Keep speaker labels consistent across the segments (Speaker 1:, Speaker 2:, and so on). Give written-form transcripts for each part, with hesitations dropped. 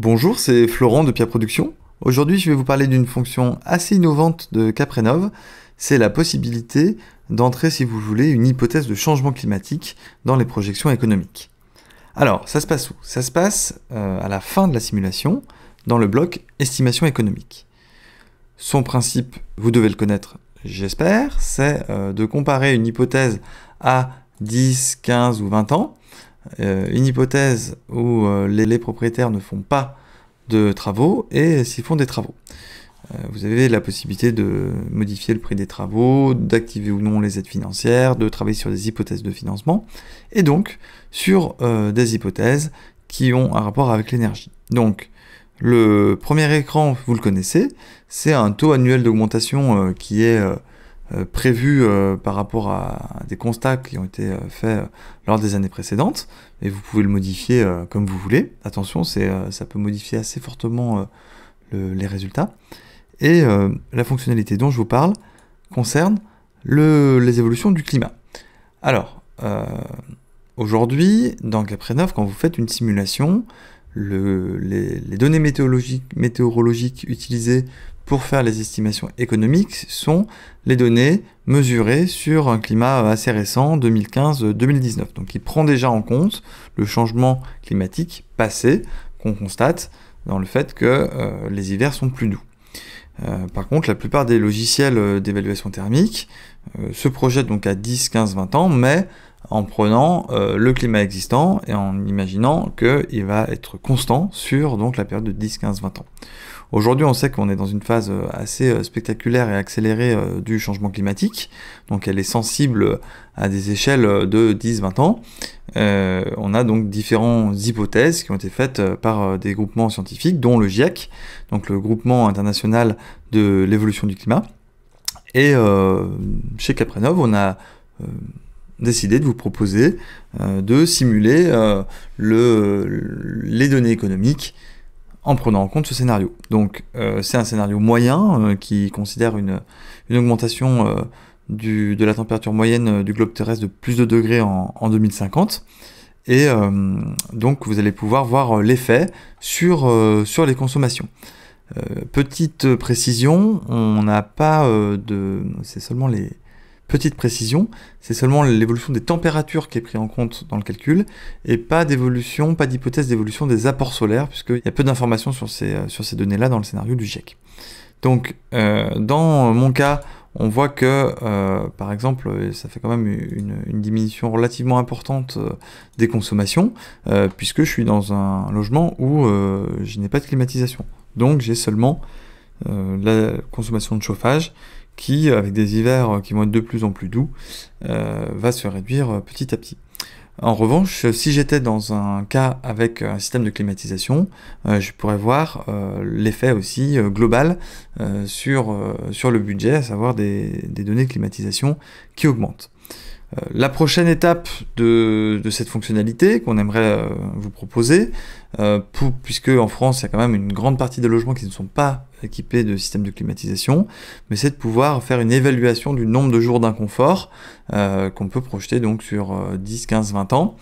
Speaker 1: Bonjour, c'est Florent de Pierre Productions. Aujourd'hui, je vais vous parler d'une fonction assez innovante de CapRénov'. C'est la possibilité d'entrer, si vous voulez, une hypothèse de changement climatique dans les projections économiques. Alors, ça se passe où? Ça se passe à la fin de la simulation, dans le bloc estimation économique. Son principe, vous devez le connaître, j'espère, c'est de comparer une hypothèse à 10, 15 ou 20 ans, une hypothèse où les propriétaires ne font pas de travaux et s'ils font des travaux. Vous avez la possibilité de modifier le prix des travaux, d'activer ou non les aides financières, de travailler sur des hypothèses de financement, et donc sur des hypothèses qui ont un rapport avec l'énergie. Donc, le premier écran, vous le connaissez, c'est un taux annuel d'augmentation qui est prévu par rapport à des constats qui ont été faits lors des années précédentes, et vous pouvez le modifier comme vous voulez. Attention, ça peut modifier assez fortement les résultats. Et la fonctionnalité dont je vous parle concerne les évolutions du climat. Alors, aujourd'hui, dans CapRénov', quand vous faites une simulation, les données météorologiques utilisées pour faire les estimations économiques sont les données mesurées sur un climat assez récent, 2015-2019. Donc il prend déjà en compte le changement climatique passé qu'on constate dans le fait que les hivers sont plus doux. Par contre, la plupart des logiciels d'évaluation thermique se projettent donc à 10, 15, 20 ans, mais en prenant le climat existant et en imaginant qu'il va être constant sur donc, la période de 10, 15, 20 ans. Aujourd'hui, on sait qu'on est dans une phase assez spectaculaire et accélérée du changement climatique, donc elle est sensible à des échelles de 10-20 ans. On a donc différentes hypothèses qui ont été faites par des groupements scientifiques, dont le GIEC, donc le groupement international de l'évolution du climat. Et chez CapRénov', on a décidé de vous proposer de simuler les données économiques en prenant en compte ce scénario. Donc c'est un scénario moyen qui considère une augmentation de la température moyenne du globe terrestre de plus de degrés en 2050. Et donc vous allez pouvoir voir l'effet sur les consommations. Petite précision, on n'a pas c'est seulement les petites précisions, c'est seulement l'évolution des températures qui est prise en compte dans le calcul, et pas d'hypothèse d'évolution des apports solaires, puisqu'il y a peu d'informations sur ces données-là dans le scénario du GIEC. Donc, dans mon cas, on voit que, par exemple, ça fait quand même une diminution relativement importante des consommations, puisque je suis dans un logement où je n'ai pas de climatisation. Donc, j'ai seulement la consommation de chauffage qui, avec des hivers qui vont être de plus en plus doux, va se réduire petit à petit. En revanche, si j'étais dans un cas avec un système de climatisation, je pourrais voir l'effet aussi global sur le budget, à savoir des données de climatisation qui augmentent. La prochaine étape de cette fonctionnalité qu'on aimerait vous proposer, puisque en France il y a quand même une grande partie des logements qui ne sont pas équipés de système de climatisation, mais c'est de pouvoir faire une évaluation du nombre de jours d'inconfort qu'on peut projeter donc sur 10, 15, 20 ans,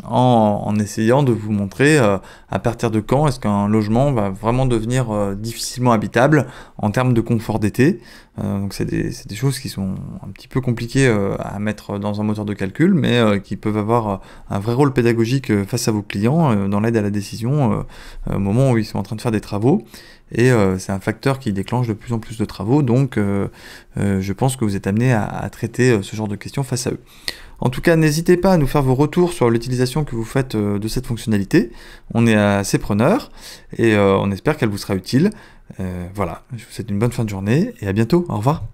Speaker 1: en essayant de vous montrer à partir de quand est-ce qu'un logement va vraiment devenir difficilement habitable en termes de confort d'été. Donc c'est des choses qui sont un petit peu compliquées à mettre dans un moteur de calcul, mais qui peuvent avoir un vrai rôle pédagogique face à vos clients dans l'aide à la décision au moment où ils sont en train de faire des travaux. Et c'est un facteur qui déclenche de plus en plus de travaux, donc je pense que vous êtes amené à traiter ce genre de questions face à eux. En tout cas, n'hésitez pas à nous faire vos retours sur l'utilisation que vous faites de cette fonctionnalité. On est assez preneurs et on espère qu'elle vous sera utile. Voilà, je vous souhaite une bonne fin de journée et à bientôt. Au revoir.